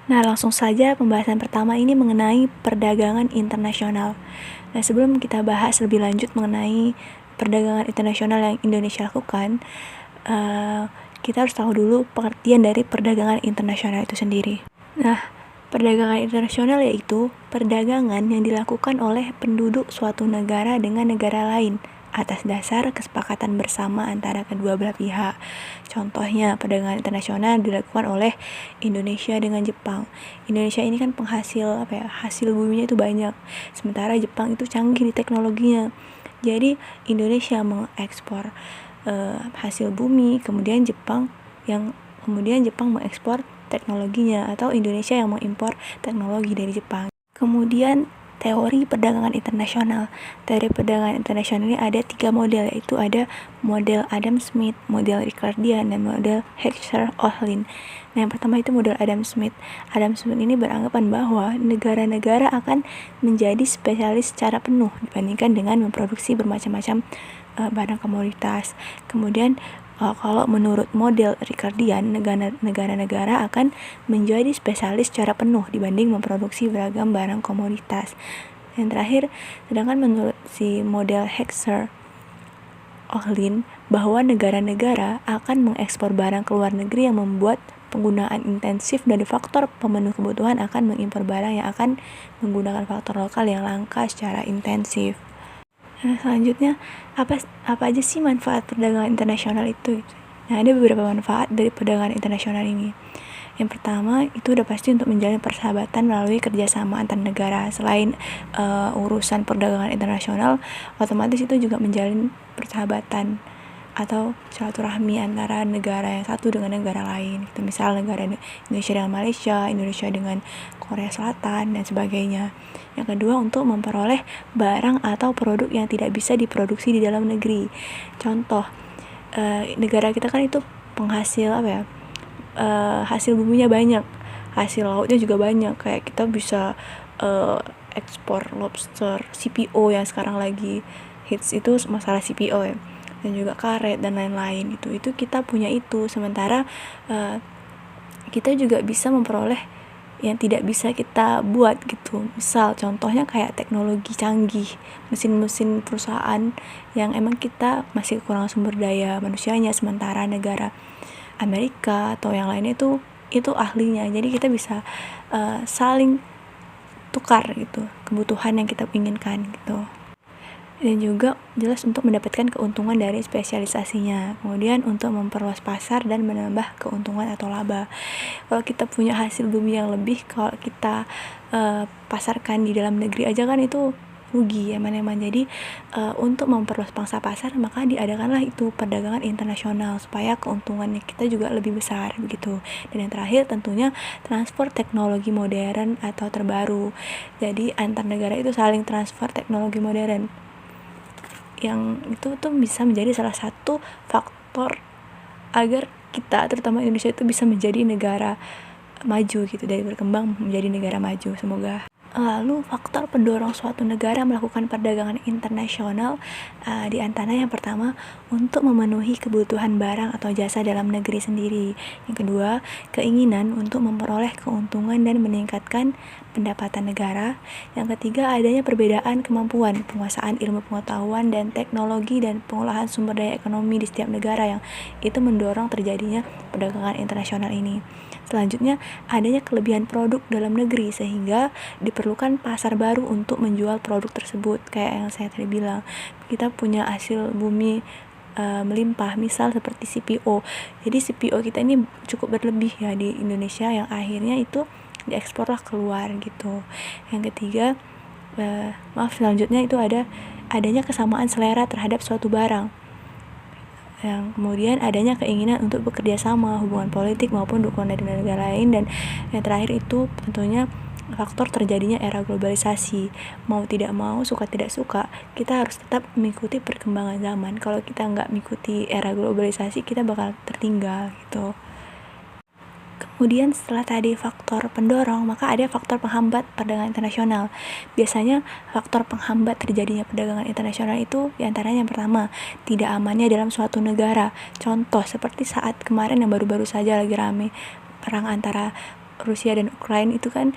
Nah, langsung saja pembahasan pertama ini mengenai perdagangan internasional. Nah, sebelum kita bahas lebih lanjut mengenai perdagangan internasional yang Indonesia lakukan, kita harus tahu dulu pengertian dari perdagangan internasional itu sendiri. Nah, perdagangan internasional yaitu perdagangan yang dilakukan oleh penduduk suatu negara dengan negara lain atas dasar kesepakatan bersama antara kedua belah pihak. Contohnya, perdagangan internasional dilakukan oleh Indonesia dengan Jepang. Indonesia ini kan penghasil hasil buminya itu banyak, sementara Jepang itu canggih di teknologinya. Jadi Indonesia mengekspor hasil bumi, kemudian Jepang mengekspor teknologinya, atau Indonesia yang mengimpor teknologi dari Jepang. Kemudian teori perdagangan internasional. Teori perdagangan internasional ini ada 3 model, yaitu ada model Adam Smith, model Ricardian, dan model Heckscher-Ohlin. Nah, yang pertama itu model Adam Smith. Adam Smith ini beranggapan bahwa negara-negara akan menjadi spesialis secara penuh dibandingkan dengan memproduksi bermacam-macam barang komoditas. Kemudian kalau menurut model Ricardian, negara-negara akan menjadi spesialis secara penuh dibanding memproduksi beragam barang komoditas. Yang terakhir, sedangkan menurut si model Heckscher-Ohlin, bahwa negara-negara akan mengekspor barang ke luar negeri yang membuat penggunaan intensif dari faktor pemenuh kebutuhan akan mengimpor barang yang akan menggunakan faktor lokal yang langka secara intensif. Nah, selanjutnya, apa aja sih manfaat perdagangan internasional itu? Nah, ada beberapa manfaat dari perdagangan internasional ini. Yang pertama, itu udah pasti untuk menjalin persahabatan melalui kerjasama antar negara. Selain urusan perdagangan internasional, otomatis itu juga menjalin persahabatan atau silaturahmi antara negara yang satu dengan negara lain. Gitu. Misal negara Indonesia dengan Malaysia, Indonesia dengan Korea Selatan, dan sebagainya. Yang kedua, untuk memperoleh barang atau produk yang tidak bisa diproduksi di dalam negeri. Contoh, negara kita kan itu penghasil hasil buminya banyak, hasil lautnya juga banyak. Kayak kita bisa ekspor lobster, CPO yang sekarang lagi hits itu masalah CPO ya, dan juga karet dan lain-lain. Itu kita punya itu. Sementara kita juga bisa memperoleh yang tidak bisa kita buat gitu. Misal contohnya kayak teknologi canggih, mesin-mesin perusahaan yang emang kita masih kurang sumber daya manusianya, sementara negara Amerika atau yang lainnya itu ahlinya. Jadi kita bisa saling tukar gitu kebutuhan yang kita inginkan gitu. Dan juga jelas untuk mendapatkan keuntungan dari spesialisasinya. Kemudian untuk memperluas pasar dan menambah keuntungan atau laba. Kalau kita punya hasil bumi yang lebih, kalau kita pasarkan di dalam negeri aja kan itu rugi ya mana-mana. Jadi untuk memperluas pangsa pasar, maka diadakanlah itu perdagangan internasional supaya keuntungannya kita juga lebih besar begitu. Dan yang terakhir tentunya transfer teknologi modern atau terbaru. Jadi antar negara itu saling transfer teknologi modern, yang itu tuh bisa menjadi salah satu faktor agar kita, terutama Indonesia, itu bisa menjadi negara maju gitu, dari berkembang menjadi negara maju. Semoga. Lalu faktor pendorong suatu negara melakukan perdagangan internasional, di antaranya yang pertama, untuk memenuhi kebutuhan barang atau jasa dalam negeri sendiri. Yang kedua, keinginan untuk memperoleh keuntungan dan meningkatkan pendapatan negara. Yang ketiga, adanya perbedaan kemampuan, penguasaan ilmu pengetahuan dan teknologi, dan pengolahan sumber daya ekonomi di setiap negara, yang itu mendorong terjadinya perdagangan internasional ini. Selanjutnya, adanya kelebihan produk dalam negeri sehingga diperlukan pasar baru untuk menjual produk tersebut. Kayak yang saya tadi bilang, kita punya hasil bumi melimpah, misal seperti CPO. Jadi CPO kita ini cukup berlebih ya di Indonesia, yang akhirnya itu dieksporlah keluar gitu. Yang ketiga, selanjutnya itu adanya kesamaan selera terhadap suatu barang. Yang kemudian adanya keinginan untuk bekerja sama, hubungan politik maupun dukungan dari negara lain. Dan yang terakhir itu tentunya faktor terjadinya era globalisasi. Mau tidak mau, suka tidak suka, kita harus tetap mengikuti perkembangan zaman. Kalau kita nggak mengikuti era globalisasi, kita bakal tertinggal gitu. Kemudian setelah tadi faktor pendorong, maka ada faktor penghambat perdagangan internasional. Biasanya faktor penghambat terjadinya perdagangan internasional itu diantaranya yang pertama, tidak amannya dalam suatu negara. Contoh seperti saat kemarin yang baru-baru saja lagi rame perang antara Rusia dan Ukraina itu kan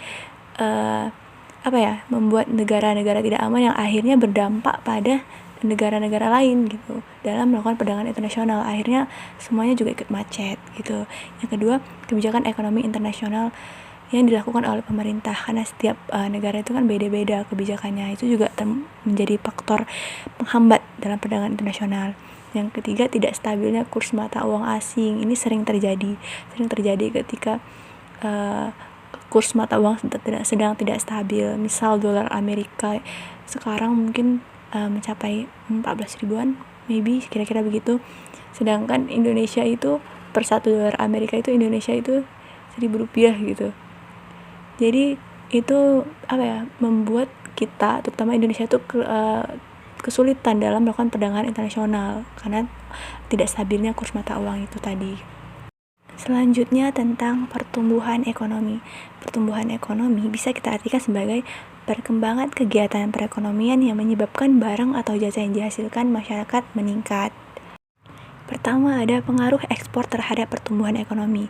membuat negara-negara tidak aman yang akhirnya berdampak pada negara-negara lain gitu dalam melakukan perdagangan internasional. Akhirnya semuanya juga ikut macet gitu. Yang kedua, kebijakan ekonomi internasional yang dilakukan oleh pemerintah, karena setiap negara itu kan beda-beda kebijakannya, itu juga menjadi faktor penghambat dalam perdagangan internasional. Yang ketiga, tidak stabilnya kurs mata uang asing. Ini sering terjadi ketika kurs mata uang sedang tidak stabil. Misal dolar Amerika sekarang mungkin mencapai 14 ribuan, maybe kira-kira begitu. Sedangkan Indonesia itu per 1 dolar Amerika itu Indonesia itu 1.000 rupiah gitu. Jadi itu membuat kita, terutama Indonesia itu kesulitan dalam melakukan perdagangan internasional karena tidak stabilnya kurs mata uang itu tadi. Selanjutnya tentang pertumbuhan ekonomi. Pertumbuhan ekonomi bisa kita artikan sebagai perkembangan kegiatan perekonomian yang menyebabkan barang atau jasa yang dihasilkan masyarakat meningkat. Pertama, ada pengaruh ekspor terhadap pertumbuhan ekonomi.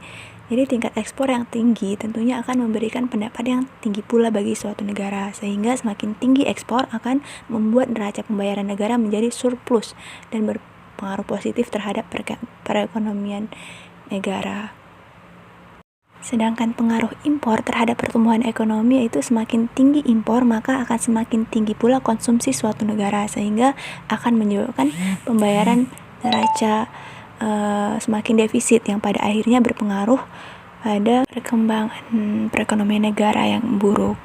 Jadi tingkat ekspor yang tinggi tentunya akan memberikan pendapat yang tinggi pula bagi suatu negara, sehingga semakin tinggi ekspor akan membuat neraca pembayaran negara menjadi surplus dan berpengaruh positif terhadap perekonomian negara. Sedangkan pengaruh impor terhadap pertumbuhan ekonomi yaitu semakin tinggi impor maka akan semakin tinggi pula konsumsi suatu negara, sehingga akan menyebabkan pembayaran neraca semakin defisit yang pada akhirnya berpengaruh pada perkembangan perekonomian negara yang buruk.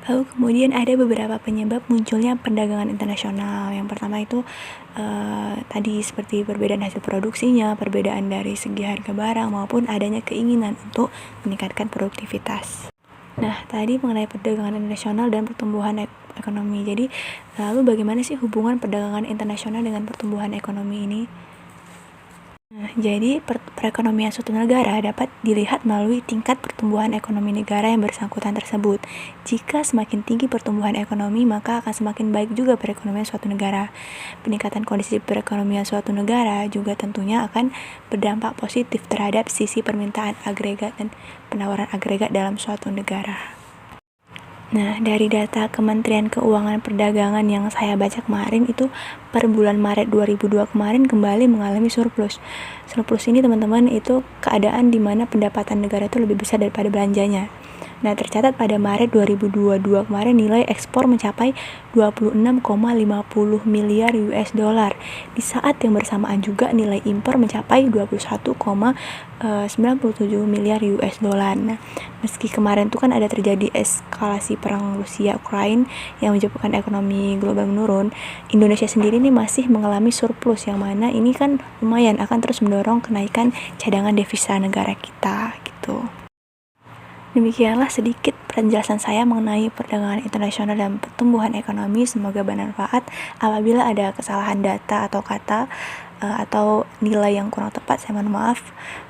Lalu kemudian ada beberapa penyebab munculnya perdagangan internasional. Yang pertama itu tadi seperti perbedaan hasil produksinya, perbedaan dari segi harga barang, maupun adanya keinginan untuk meningkatkan produktivitas. Nah, tadi mengenai perdagangan internasional dan pertumbuhan ekonomi. Jadi, lalu bagaimana sih hubungan perdagangan internasional dengan pertumbuhan ekonomi ini? Jadi perekonomian suatu negara dapat dilihat melalui tingkat pertumbuhan ekonomi negara yang bersangkutan tersebut. Jika semakin tinggi pertumbuhan ekonomi, maka akan semakin baik juga perekonomian suatu negara. Peningkatan kondisi perekonomian suatu negara juga tentunya akan berdampak positif terhadap sisi permintaan agregat dan penawaran agregat dalam suatu negara. Nah, dari data Kementerian Keuangan Perdagangan yang saya baca kemarin itu per bulan Maret 2002 kemarin kembali mengalami surplus. Surplus ini teman-teman itu keadaan di mana pendapatan negara itu lebih besar daripada belanjanya. Nah, tercatat pada Maret 2022 kemarin nilai ekspor mencapai 26,50 miliar US dollar. Di saat yang bersamaan juga nilai impor mencapai 21,97 miliar US dollar. Nah, meski kemarin itu kan ada terjadi eskalasi perang Rusia Ukraina yang menyebabkan ekonomi global menurun, Indonesia sendiri ini masih mengalami surplus, yang mana ini kan lumayan akan terus mendorong kenaikan cadangan devisa negara kita gitu. Demikianlah sedikit penjelasan saya mengenai perdagangan internasional dan pertumbuhan ekonomi. Semoga bermanfaat. Apabila ada kesalahan data atau kata atau nilai yang kurang tepat, saya mohon maaf.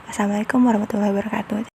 Wassalamualaikum warahmatullahi wabarakatuh.